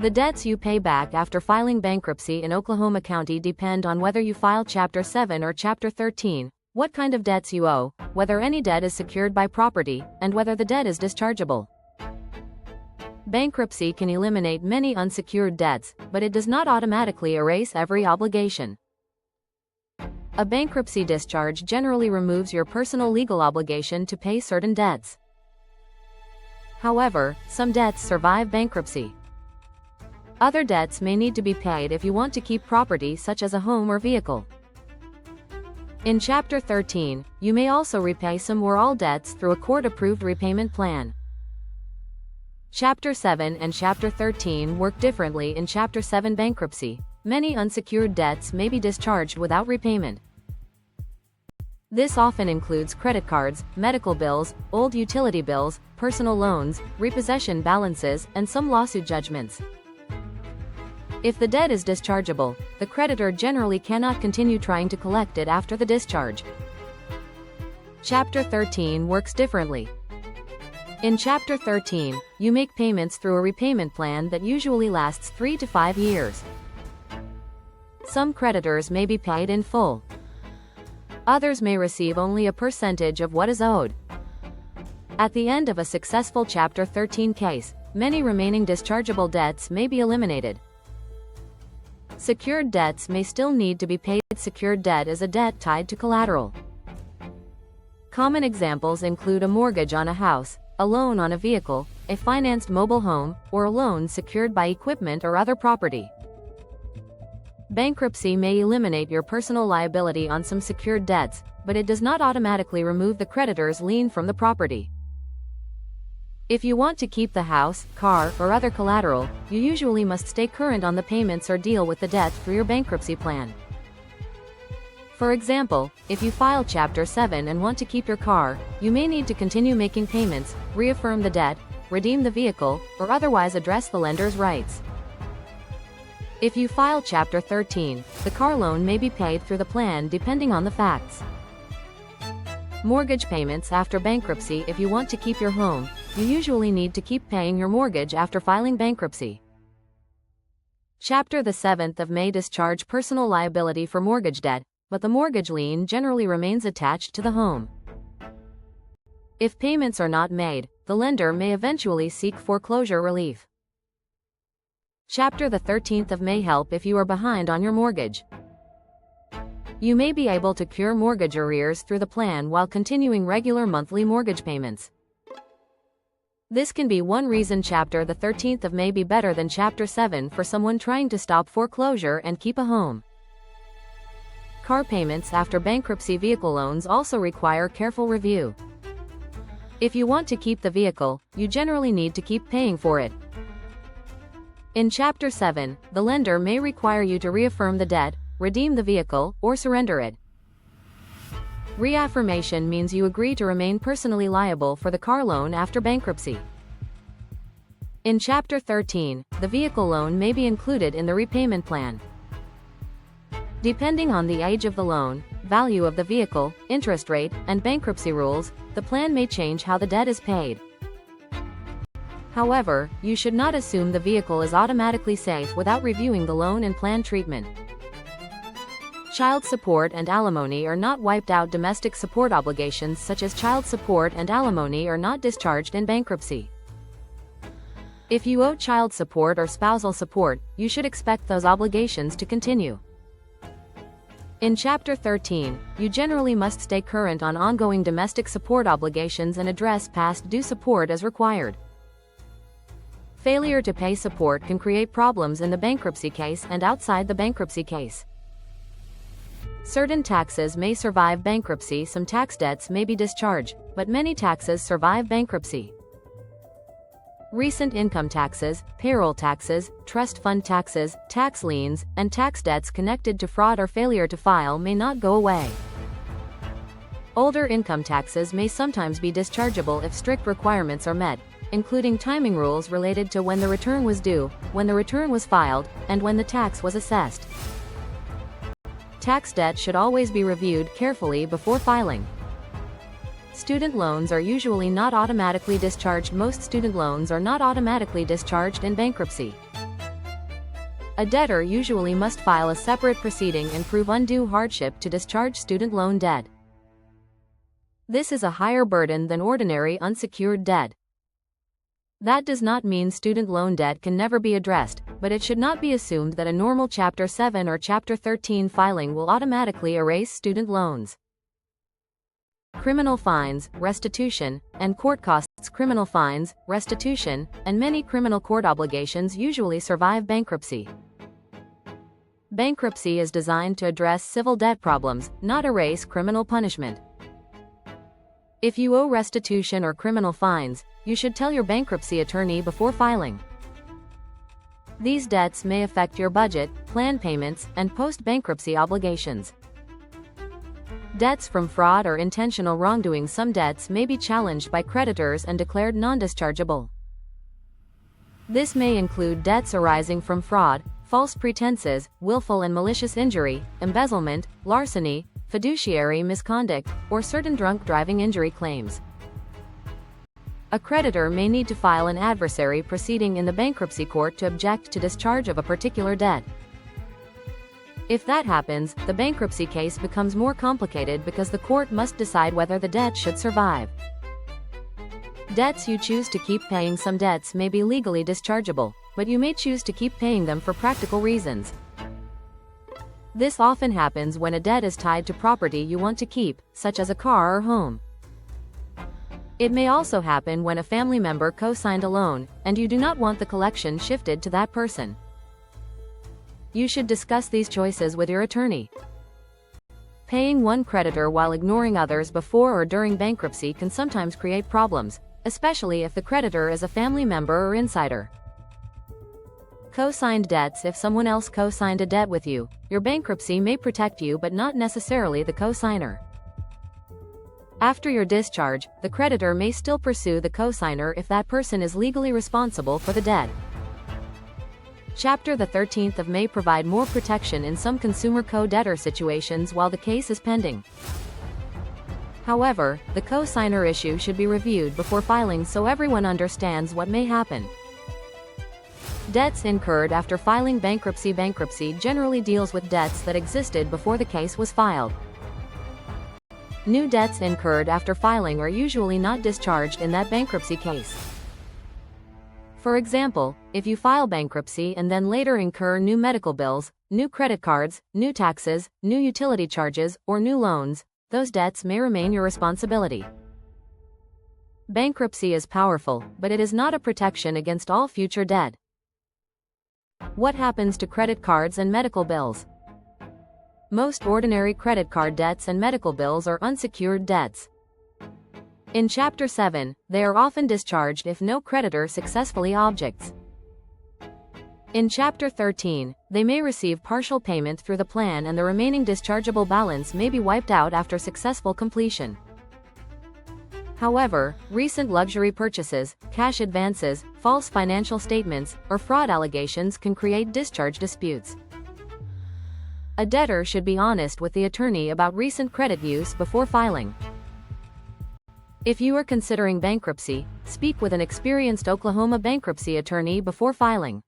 The debts you pay back after filing bankruptcy in Oklahoma County depend on whether you file Chapter 7 or Chapter 13, what kind of debts you owe, whether any debt is secured by property, and whether the debt is dischargeable. Bankruptcy can eliminate many unsecured debts, but it does not automatically erase every obligation. A bankruptcy discharge generally removes your personal legal obligation to pay certain debts. However, some debts survive bankruptcy. Other debts may need to be paid if you want to keep property such as a home or vehicle. In Chapter 13, you may also repay some or all debts through a court-approved repayment plan. Chapter 7 and Chapter 13 work differently. In Chapter 7 bankruptcy, many unsecured debts may be discharged without repayment. This often includes credit cards, medical bills, old utility bills, personal loans, repossession balances, and some lawsuit judgments. If the debt is dischargeable, the creditor generally cannot continue trying to collect it after the discharge. Chapter 13 works differently. In Chapter 13, you make payments through a repayment plan that usually lasts 3 to 5 years. Some creditors may be paid in full. Others may receive only a percentage of what is owed. At the end of a successful Chapter 13 case, many remaining dischargeable debts may be eliminated. Secured debts may still need to be paid. Secured debt is a debt tied to collateral. Common examples include a mortgage on a house, a loan on a vehicle, a financed mobile home, or a loan secured by equipment or other property. Bankruptcy may eliminate your personal liability on some secured debts, but it does not automatically remove the creditor's lien from the property. If you want to keep the house, car, or other collateral, you usually must stay current on the payments or deal with the debt through your bankruptcy plan. For example, if you file Chapter 7 and want to keep your car, you may need to continue making payments, reaffirm the debt, redeem the vehicle, or otherwise address the lender's rights. If you file Chapter 13, the car loan may be paid through the plan depending on the facts. Mortgage payments after bankruptcy. If you want to keep your home, you usually need to keep paying your mortgage after filing bankruptcy. Chapter the 7th of may discharge personal liability for mortgage debt, but the mortgage lien generally remains attached to the home. If payments are not made, the lender may eventually seek foreclosure relief. Chapter the 13th of may help if you are behind on your mortgage. You may be able to cure mortgage arrears through the plan while continuing regular monthly mortgage payments. This can be one reason Chapter the 13th of may be better than Chapter 7 for someone trying to stop foreclosure and keep a home. Car payments after bankruptcy. Vehicle loans also require careful review. If you want to keep the vehicle, you generally need to keep paying for it. In Chapter 7, the lender may require you to reaffirm the debt, redeem the vehicle, or surrender it. Reaffirmation means you agree to remain personally liable for the car loan after bankruptcy. In Chapter 13, the vehicle loan may be included in the repayment plan. Depending on the age of the loan, value of the vehicle, interest rate, and bankruptcy rules, the plan may change how the debt is paid. However, you should not assume the vehicle is automatically safe without reviewing the loan and plan treatment. Child support and alimony are not wiped out. Domestic support obligations such as child support and alimony are not discharged in bankruptcy. If you owe child support or spousal support, you should expect those obligations to continue. In Chapter 13, you generally must stay current on ongoing domestic support obligations and address past due support as required. Failure to pay support can create problems in the bankruptcy case and outside the bankruptcy case. Certain taxes may survive bankruptcy. Some tax debts may be discharged, but many taxes survive bankruptcy. Recent income taxes, payroll taxes, trust fund taxes, tax liens, and tax debts connected to fraud or failure to file may not go away. Older income taxes may sometimes be dischargeable if strict requirements are met, including timing rules related to when the return was due, when the return was filed, and when the tax was assessed. Tax debt should always be reviewed carefully before filing. Student loans are usually not automatically discharged. Most student loans are not automatically discharged in bankruptcy. A debtor usually must file a separate proceeding and prove undue hardship to discharge student loan debt. This is a higher burden than ordinary unsecured debt. That does not mean student loan debt can never be addressed, but it should not be assumed that a normal Chapter 7 or Chapter 13 filing will automatically erase student loans. Criminal fines, restitution, and court costs. Criminal fines, restitution, and many criminal court obligations usually survive bankruptcy. Bankruptcy is designed to address civil debt problems, not erase criminal punishment. If you owe restitution or criminal fines, you should tell your bankruptcy attorney before filing. These debts may affect your budget, plan payments, and post-bankruptcy obligations. Debts from fraud or intentional wrongdoing. Some debts may be challenged by creditors and declared non-dischargeable. This may include debts arising from fraud, false pretenses, willful and malicious injury, embezzlement, larceny, fiduciary misconduct, or certain drunk driving injury claims. A creditor may need to file an adversary proceeding in the bankruptcy court to object to discharge of a particular debt. If that happens, the bankruptcy case becomes more complicated because the court must decide whether the debt should survive. Debts you choose to keep paying. Some debts may be legally dischargeable, but you may choose to keep paying them for practical reasons. This often happens when a debt is tied to property you want to keep, such as a car or home. It may also happen when a family member co-signed a loan, and you do not want the collection shifted to that person. You should discuss these choices with your attorney. Paying one creditor while ignoring others before or during bankruptcy can sometimes create problems, especially if the creditor is a family member or insider. Co-signed debts. If someone else co-signed a debt with you, your bankruptcy may protect you but not necessarily the co-signer. After your discharge, the creditor may still pursue the co-signer if that person is legally responsible for the debt. Chapter the 13th of may provide more protection in some consumer co-debtor situations while the case is pending. However, the co-signer issue should be reviewed before filing so everyone understands what may happen. Debts incurred after filing bankruptcy. Bankruptcy generally deals with debts that existed before the case was filed. New debts incurred after filing are usually not discharged in that bankruptcy case. For example, if you file bankruptcy and then later incur new medical bills, new credit cards, new taxes, new utility charges, or new loans, those debts may remain your responsibility. Bankruptcy is powerful, but it is not a protection against all future debt. What happens to credit cards and medical bills? Most ordinary credit card debts and medical bills are unsecured debts. In Chapter 7, they are often discharged if no creditor successfully objects. In Chapter 13, they may receive partial payment through the plan and the remaining dischargeable balance may be wiped out after successful completion. However, recent luxury purchases, cash advances, false financial statements, or fraud allegations can create discharge disputes. A debtor should be honest with the attorney about recent credit use before filing. If you are considering bankruptcy, speak with an experienced Oklahoma bankruptcy attorney before filing.